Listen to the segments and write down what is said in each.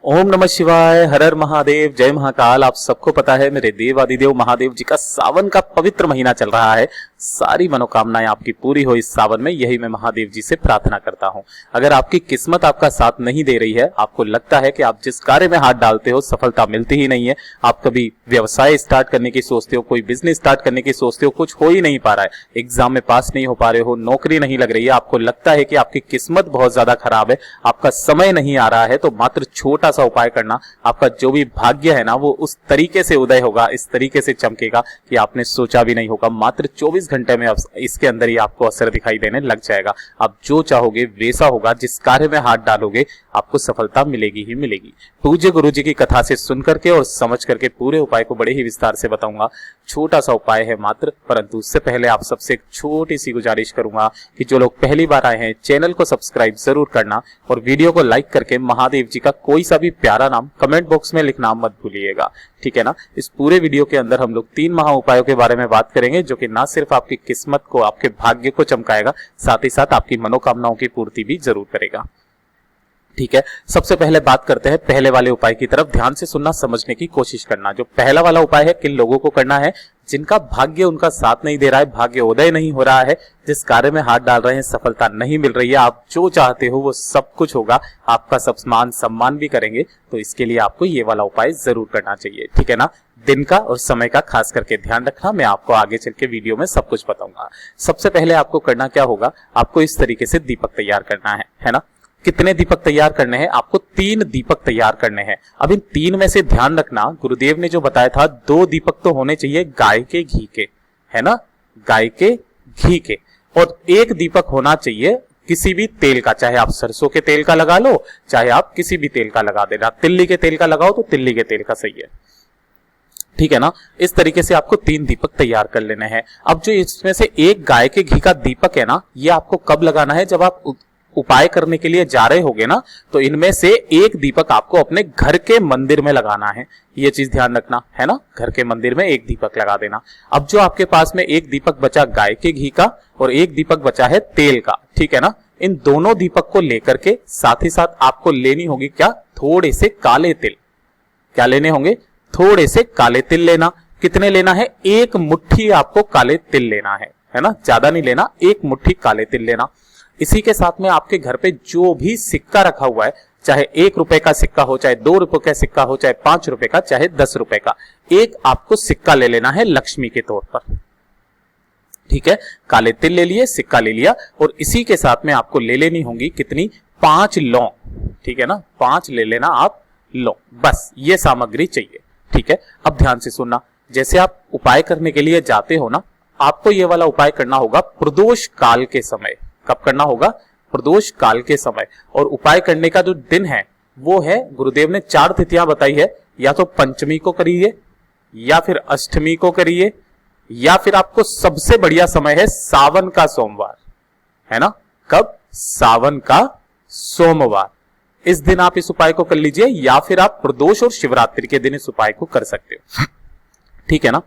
ओम नमः शिवाय, हर हर महादेव, जय महाकाल। आप सबको पता है मेरे देव आदिदेव महादेव जी का सावन का पवित्र महीना चल रहा है। सारी मनोकामनाएं आपकी पूरी हो इस सावन में, यही मैं महादेव जी से प्रार्थना करता हूं। अगर आपकी किस्मत आपका साथ नहीं दे रही है, आपको लगता है कि आप जिस कार्य में हाथ डालते हो सफलता मिलती ही नहीं है, आप कभी व्यवसाय स्टार्ट करने की सोचते हो, कोई बिजनेस स्टार्ट करने की सोचते हो, कुछ हो ही नहीं पा रहा है, एग्जाम में पास नहीं हो पा रहे हो, नौकरी नहीं लग रही है, आपको लगता है कि आपकी किस्मत बहुत ज्यादा खराब है, आपका समय नहीं आ रहा है, तो मात्र छोटा सा उपाय करना, आपका जो भी भाग्य है ना वो उस तरीके से उदय होगा, इस तरीके से चमकेगा कि आपने सोचा भी नहीं होगा। मात्र 24 घंटे में इसके अंदर ही आपको असर दिखाई देने लग जाएगा। आप जो चाहोगे वैसा होगा, जिस कार्य में हाथ डालोगे आपको सफलता मिलेगी ही मिलेगी। पूज्य गुरु जी की कथा से सुन करके और समझ करके पूरे उपाय को बड़े ही विस्तार से बताऊंगा। छोटा सा उपाय है मात्र, परंतु उससे पहले आप सबसे एक छोटी सी गुजारिश करूंगा कि जो लोग पहली बार आए हैं चैनल को सब्सक्राइब जरूर करना और वीडियो को लाइक करके महादेव जी का कोई सा भी प्यारा नाम कमेंट बॉक्स में लिखना मत भूलिएगा, ठीक है ना। इस पूरे वीडियो के अंदर हम लोग 3 महा उपायों के बारे में बात करेंगे, जो कि ना सिर्फ आपकी किस्मत को, आपके भाग्य को चमकाएगा, साथ ही साथ आपकी मनोकामनाओं की पूर्ति भी जरूर करेगा, ठीक है। सबसे पहले बात करते हैं पहले वाले उपाय की तरफ। ध्यान से सुनना, समझने की कोशिश करना। जो पहला वाला उपाय है, किन लोगों को करना है? जिनका भाग्य उनका साथ नहीं दे रहा है, भाग्य उदय नहीं हो रहा है, जिस कार्य में हाथ डाल रहे हैं सफलता नहीं मिल रही है, आप जो चाहते हो वो सब कुछ होगा, आपका सब मान सम्मान भी करेंगे, तो इसके लिए आपको ये वाला उपाय जरूर करना चाहिए, ठीक है ना। दिन का और समय का खास करके ध्यान रखना, मैं आपको आगे चल के वीडियो में सब कुछ बताऊंगा। सबसे पहले आपको करना क्या होगा, आपको इस तरीके से दीपक तैयार करना है ना। कितने दीपक तैयार करने हैं? आपको 3 दीपक तैयार करने हैं। अब इन 3 में से ध्यान रखना, गुरुदेव ने जो बताया था 2 दीपक तो होने चाहिए गाय के घी के, है ना, गाय के घी के, और 1 दीपक होना चाहिए किसी भी तेल का, चाहे आप सरसों के तेल का लगा लो, चाहे आप किसी भी तेल का लगा देना। तिल्ली के तेल का लगाओ तो तिल्ली के तेल का सही है, ठीक है ना। इस तरीके से आपको 3 दीपक तैयार कर लेने हैं। अब जो इसमें से 1 गाय के घी का दीपक है ना, ये आपको कब लगाना है? जब आप उपाय करने के लिए जा रहे होगे ना, तो इनमें से 1 दीपक आपको अपने घर के मंदिर में लगाना है। ये चीज ध्यान रखना, है ना। घर के मंदिर में 1 दीपक लगा देना। अब जो आपके पास में 1 दीपक बचा गाय के घी का और 1 दीपक बचा है तेल का, ठीक है ना। इन दोनों दीपक को लेकर के साथ ही साथ आपको लेनी होगी क्या? थोड़े से काले तिल। क्या लेने होंगे? थोड़े से काले तिल लेना। कितने लेना है? 1 मुट्ठी आपको काले तिल लेना है ना, ज्यादा नहीं लेना, 1 मुट्ठी काले तिल लेना। इसी के साथ में आपके घर पे जो भी सिक्का रखा हुआ है, चाहे 1 रुपए का सिक्का हो, चाहे 2 रुपए का सिक्का हो, चाहे 5 रुपए का, चाहे 10 रुपए का, एक आपको सिक्का ले लेना है लक्ष्मी के तौर पर, ठीक है। काले तिल ले लिए, सिक्का ले लिया, और इसी के साथ में आपको ले लेनी होंगी कितनी? 5 लौंग, ठीक है ना। 5 ले लेना आप लौंग, बस ये सामग्री चाहिए, ठीक है। अब ध्यान से सुनना, जैसे आप उपाय करने के लिए जाते हो ना, आपको ये वाला उपाय करना होगा प्रदोष काल के समय। कब करना होगा? प्रदोष काल के समय। और उपाय करने का जो दिन है वो है, गुरुदेव ने 4 तिथियां बताई है, या तो पंचमी को करिए, या फिर अष्टमी को करिए, या फिर आपको सबसे बढ़िया समय है सावन का सोमवार, है ना। कब? सावन का सोमवार। इस दिन आप इस उपाय को कर लीजिए, या फिर आप प्रदोष और शिवरात्रि के दिन इस उपाय को कर सकते हो, ठीक है ना।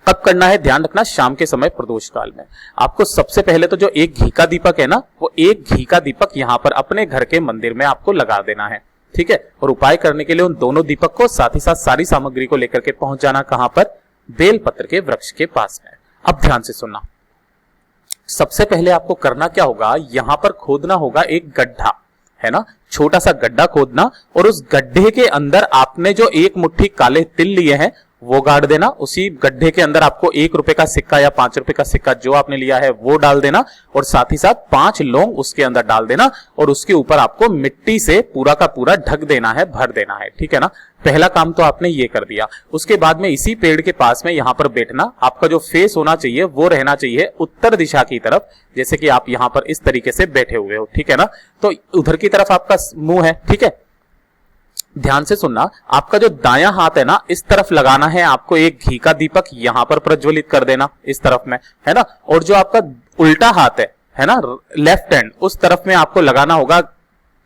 कब करना है? ध्यान रखना, शाम के समय प्रदोष काल में। आपको सबसे पहले तो जो 1 घी का दीपक है ना, वो 1 घी का दीपक यहां पर अपने घर के मंदिर में आपको लगा देना है, ठीक है। और उपाय करने के लिए उन दोनों दीपक को साथ ही साथ सारी सामग्री को लेकर के पहुंच जाना कहां पर? बेलपत्र के वृक्ष के पास में। अब ध्यान से सुनना, सबसे पहले आपको करना क्या होगा? यहां पर खोदना होगा एक गड्ढा, है ना, छोटा सा गड्ढा खोदना, और उस गड्ढे के अंदर आपने जो 1 मुट्ठी काले तिल लिए हैं वो गाड़ देना। उसी गड्ढे के अंदर आपको 1 रुपए का सिक्का या 5 रुपए का सिक्का जो आपने लिया है वो डाल देना, और साथ ही साथ 5 लौंग उसके अंदर डाल देना, और उसके ऊपर आपको मिट्टी से पूरा का पूरा ढक देना है, भर देना है, ठीक है ना। पहला काम तो आपने ये कर दिया। उसके बाद में इसी पेड़ के पास में यहां पर बैठना। आपका जो फेस होना चाहिए वो रहना चाहिए उत्तर दिशा की तरफ, जैसे कि आप यहां पर इस तरीके से बैठे हुए हो, ठीक है ना। तो उधर की तरफ आपका मुंह है, ठीक है। ध्यान से सुनना, आपका जो दायां हाथ है ना, इस तरफ लगाना है आपको 1 घी का दीपक, यहां पर प्रज्वलित कर देना इस तरफ में, है ना। और जो आपका उल्टा हाथ है ना, लेफ्ट हैंड, उस तरफ में आपको लगाना होगा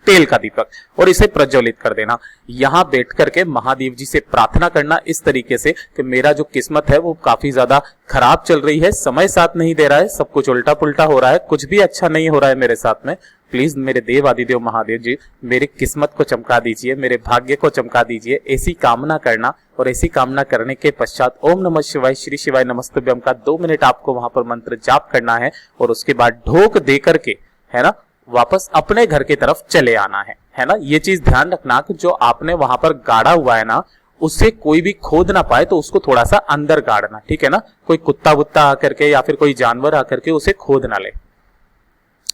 तेल का दीपक, और इसे प्रज्वलित कर देना। यहां बैठ करके महादेव जी से प्रार्थना करना इस तरीके से कि मेरा जो किस्मत है वो काफी ज्यादा खराब चल रही है, समय साथ नहीं दे रहा है, सब कुछ उल्टा पुल्टा हो रहा है, कुछ भी अच्छा नहीं हो रहा है मेरे साथ में। प्लीज मेरे देव आदिदेव महादेव जी मेरी किस्मत को चमका दीजिए, मेरे भाग्य को चमका दीजिए, ऐसी कामना करना। और ऐसी कामना करने के पश्चात ओम नमः शिवाय श्री शिवाय नमस्तुभ्यम का 2 मिनट आपको वहां पर मंत्र जाप करना है, और उसके बाद ढोक दे करके, है ना, वापस अपने घर की तरफ चले आना है ना। ये चीज ध्यान रखना कि जो आपने वहां पर गाड़ा हुआ है ना, उससे कोई भी खोद ना पाए, तो उसको थोड़ा सा अंदर गाड़ना, ठीक है ना। कोई कुत्ता वुत्ता आकर के या फिर कोई जानवर आकर के उसे खोद ना ले,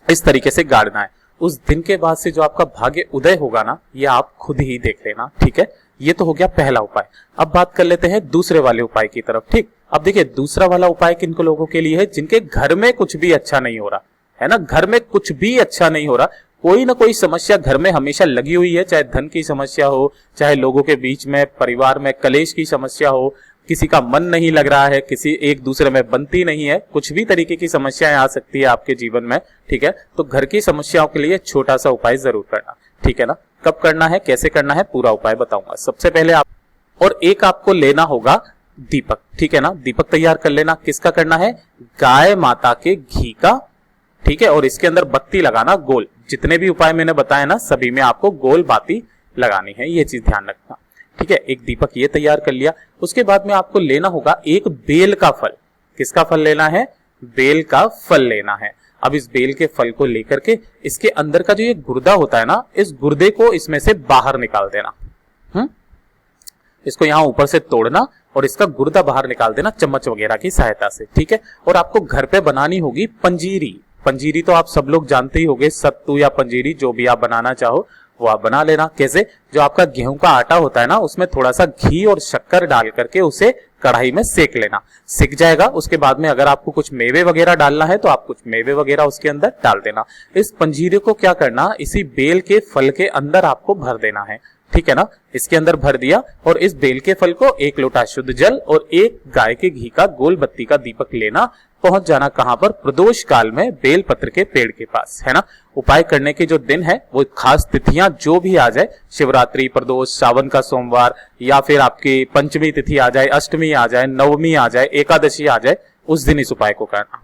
इस तरीके से गाड़ना है। उस दिन के बाद से जो आपका भाग्य उदय होगा ना, ये आप खुद ही देख लेना, ठीक है। ये तो हो गया पहला उपाय। अब बात कर लेते हैं दूसरे वाले उपाय की तरफ, ठीक। अब देखिए दूसरा वाला उपाय किन लोगों के लिए है, जिनके घर में कुछ भी अच्छा नहीं हो रहा है ना, घर में कुछ भी अच्छा नहीं हो रहा, कोई ना कोई समस्या घर में हमेशा लगी हुई है, चाहे धन की समस्या हो, चाहे लोगों के बीच में परिवार में कलेश की समस्या हो, किसी का मन नहीं लग रहा है, किसी एक दूसरे में बनती नहीं है, कुछ भी तरीके की समस्याएं आ सकती है आपके जीवन में, ठीक है। तो घर की समस्याओं के लिए छोटा सा उपाय जरूर करना, ठीक है ना। कब करना है, कैसे करना है, पूरा उपाय बताऊंगा। सबसे पहले आप और एक आपको लेना होगा दीपक, ठीक है ना। दीपक तैयार कर लेना। किसका करना है, गाय माता के घी का, ठीक है। और इसके अंदर बत्ती लगाना गोल। जितने भी उपाय मैंने बताए ना, सभी में आपको गोल बाती लगानी है, ये चीज ध्यान रखना, ठीक है। एक दीपक ये तैयार कर लिया। उसके बाद में आपको लेना होगा एक बेल का फल। किसका फल लेना है, बेल का फल लेना है। अब इस बेल के फल को लेकर के इसके अंदर का जो ये गुर्दा होता है ना, इस गुर्दे को इसमें से बाहर निकाल देना। इसको यहां ऊपर से तोड़ना और इसका गुर्दा बाहर निकाल देना चम्मच वगैरह की सहायता से, ठीक है। और आपको घर पे बनानी होगी पंजीरी। पंजीरी तो आप सब लोग जानते ही होंगे, सत्तू या पंजीरी जो भी आप बनाना चाहो वो आप बना लेना। कैसे, जो आपका गेहूं का आटा होता है ना, उसमें थोड़ा सा घी और शक्कर डाल करके उसे कढ़ाई में सेक लेना, सिक जाएगा। उसके बाद में अगर आपको कुछ मेवे वगैरह डालना है तो आप कुछ मेवे वगैरह उसके अंदर डाल देना। इस पंजीरी को क्या करना, इसी बेल के फल के अंदर आपको भर देना है, ठीक है ना। इसके अंदर भर दिया और इस बेल के फल को 1 लोटा शुद्ध जल और 1 गाय के घी का गोल बत्ती का दीपक लेना। पहुंच जाना कहां पर, प्रदोष काल में बेल पत्र के पेड़ के पास, है ना। उपाय करने के जो दिन है वो खास तिथियां जो भी आ जाए, शिवरात्रि, प्रदोष, सावन का सोमवार, या फिर आपकी पंचमी तिथि आ जाए, अष्टमी आ जाए, नवमी आ जाए, एकादशी आ जाए, उस दिन इस उपाय को करना।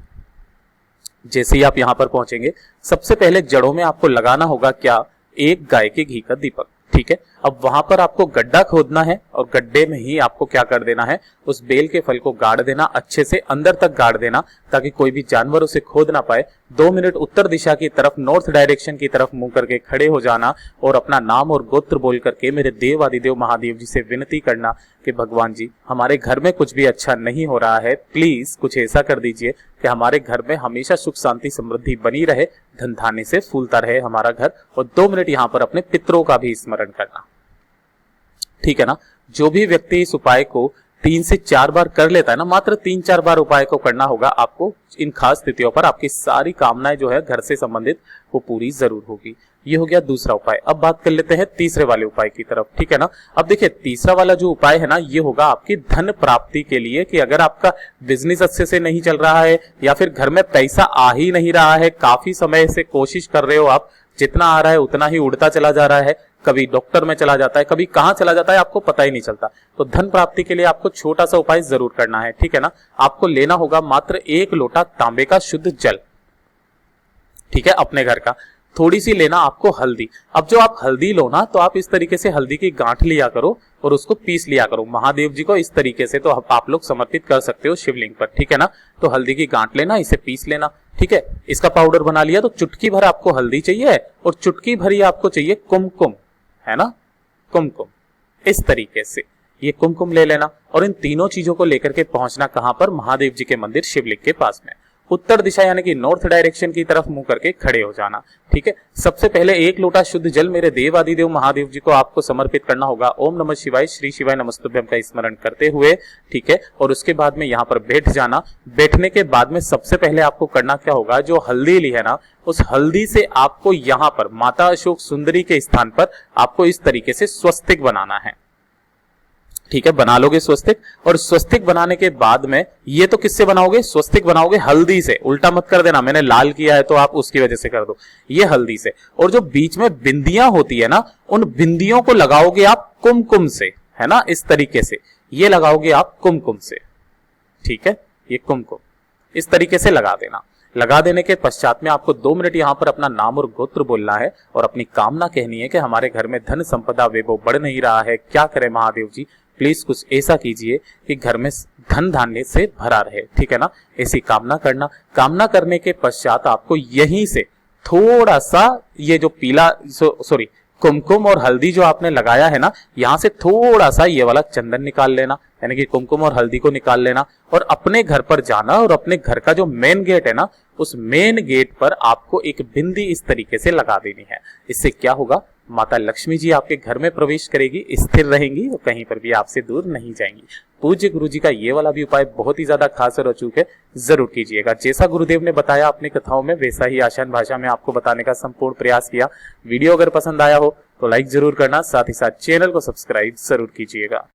जैसे ही आप यहां पर पहुंचेंगे, सबसे पहले जड़ों में आपको लगाना होगा क्या, 1 गाय के घी का दीपक, ठीक है। अब वहां पर आपको गड्ढा खोदना है और गड्ढे में ही आपको क्या कर देना है, उस बेल के फल को गाड़ देना, अच्छे से अंदर तक गाड़ देना ताकि कोई भी जानवर उसे खोद ना पाए। 2 मिनट उत्तर दिशा की तरफ, नॉर्थ डायरेक्शन की तरफ मुंह करके खड़े हो जाना और अपना नाम और गोत्र बोल करके मेरे देव आदिदेव महादेव जी से विनती करना कि भगवान जी हमारे घर में कुछ भी अच्छा नहीं हो रहा है, प्लीज कुछ ऐसा कर दीजिए कि हमारे घर में हमेशा सुख शांति समृद्धि बनी रहे, धन धान्य से फूलता रहे हमारा घर। और 2 मिनट यहाँ पर अपने पितरों का भी स्मरण करना, ठीक है ना। जो भी व्यक्ति इस उपाय को 3 से 4 बार कर लेता है ना, मात्र 3-4 बार उपाय को करना होगा आपको, इन खास स्थितियों पर आपकी सारी कामनाएं जो है घर से संबंधित वो पूरी जरूर होगी। ये हो गया दूसरा उपाय। अब बात कर लेते हैं तीसरे वाले उपाय की तरफ, ठीक है ना। अब देखिए तीसरा वाला जो उपाय है ना, ये होगा आपकी धन प्राप्ति के लिए, कि अगर आपका बिजनेस अच्छे से नहीं चल रहा है या फिर घर में पैसा आ ही नहीं रहा है, काफी समय से कोशिश कर रहे हो आप, जितना आ रहा है उतना ही उड़ता चला जा रहा है, कभी डॉक्टर में चला जाता है, कभी कहां चला जाता है आपको पता ही नहीं चलता, तो धन प्राप्ति के लिए आपको छोटा सा उपाय जरूर करना है, ठीक है ना। आपको लेना होगा मात्र 1 लोटा तांबे का शुद्ध जल, ठीक है, अपने घर का। थोड़ी सी लेना आपको हल्दी। अब जो आप हल्दी लो ना, तो आप इस तरीके से हल्दी की गांठ लिया करो और उसको पीस लिया करो। महादेव जी को इस तरीके से तो आप लोग समर्पित कर सकते हो शिवलिंग पर, ठीक है ना। तो हल्दी की गांठ लेना, इसे पीस लेना, ठीक है। इसका पाउडर बना लिया तो चुटकी भर आपको हल्दी चाहिए और चुटकी भर ही आपको चाहिए कुमकुम, है ना, कुमकुम। इस तरीके से ये कुमकुम ले लेना और इन तीनों चीजों को लेकर के पहुंचना कहां पर, महादेव जी के मंदिर शिवलिंग के पास में। उत्तर दिशा यानी कि नॉर्थ डायरेक्शन की तरफ मुंह करके खड़े हो जाना, ठीक है। सबसे पहले 1 लोटा शुद्ध जल मेरे देव आदिदेव महादेव जी को आपको समर्पित करना होगा। ओम नमः शिवाय श्री शिवाय नमस्तुभ्यम का स्मरण करते हुए, ठीक है। और उसके बाद में यहाँ पर बैठ जाना। बैठने के बाद में सबसे पहले आपको करना क्या होगा, जो हल्दी ली है ना, उस हल्दी से आपको यहाँ पर माता अशोक सुंदरी के स्थान पर आपको इस तरीके से स्वस्तिक बनाना है, ठीक है, बना लोगे स्वस्तिक। और स्वस्तिक बनाने के बाद में ये तो किससे बनाओगे, स्वस्तिक बनाओगे हल्दी से, उल्टा मत कर देना, मैंने लाल किया है तो आप उसकी वजह से कर दो, ये हल्दी से। और जो बीच में बिंदियां होती है ना, उन बिंदियों को लगाओगे आप कुमकुम से, है ना, इस तरीके से ये लगाओगे आप कुमकुम से, ठीक है, ये कुमकुम इस तरीके से लगा देना। लगा देने के पश्चात में आपको 2 मिनट यहां पर अपना नाम और गोत्र बोलना है और अपनी कामना कहनी है कि हमारे घर में धन संपदा वे वो बढ़ नहीं रहा है, क्या करें महादेव जी, प्लीज कुछ ऐसा कीजिए कि घर में धन धान्य से भरा रहे, ठीक है ना, ऐसी कामना करना। कामना करने के पश्चात आपको यहीं से थोड़ा सा ये जो पीला सॉरी कुमकुम और हल्दी जो आपने लगाया है ना, यहां से थोड़ा सा ये वाला चंदन निकाल लेना, यानी कि कुमकुम और हल्दी को निकाल लेना और अपने घर पर जाना और अपने घर का जो मेन गेट है ना, उस मेन गेट पर आपको एक बिंदी इस तरीके से लगा देनी है। इससे क्या होगा, माता लक्ष्मी जी आपके घर में प्रवेश करेगी, स्थिर रहेंगी और कहीं पर भी आपसे दूर नहीं जाएंगी। पूज्य गुरु जी का ये वाला भी उपाय बहुत ही ज्यादा खास और अचूक है, जरूर कीजिएगा। जैसा गुरुदेव ने बताया अपनी कथाओं में, वैसा ही आसान भाषा में आपको बताने का संपूर्ण प्रयास किया। वीडियो अगर पसंद आया हो तो लाइक जरूर करना, साथ ही साथ चैनल को सब्सक्राइब जरूर कीजिएगा।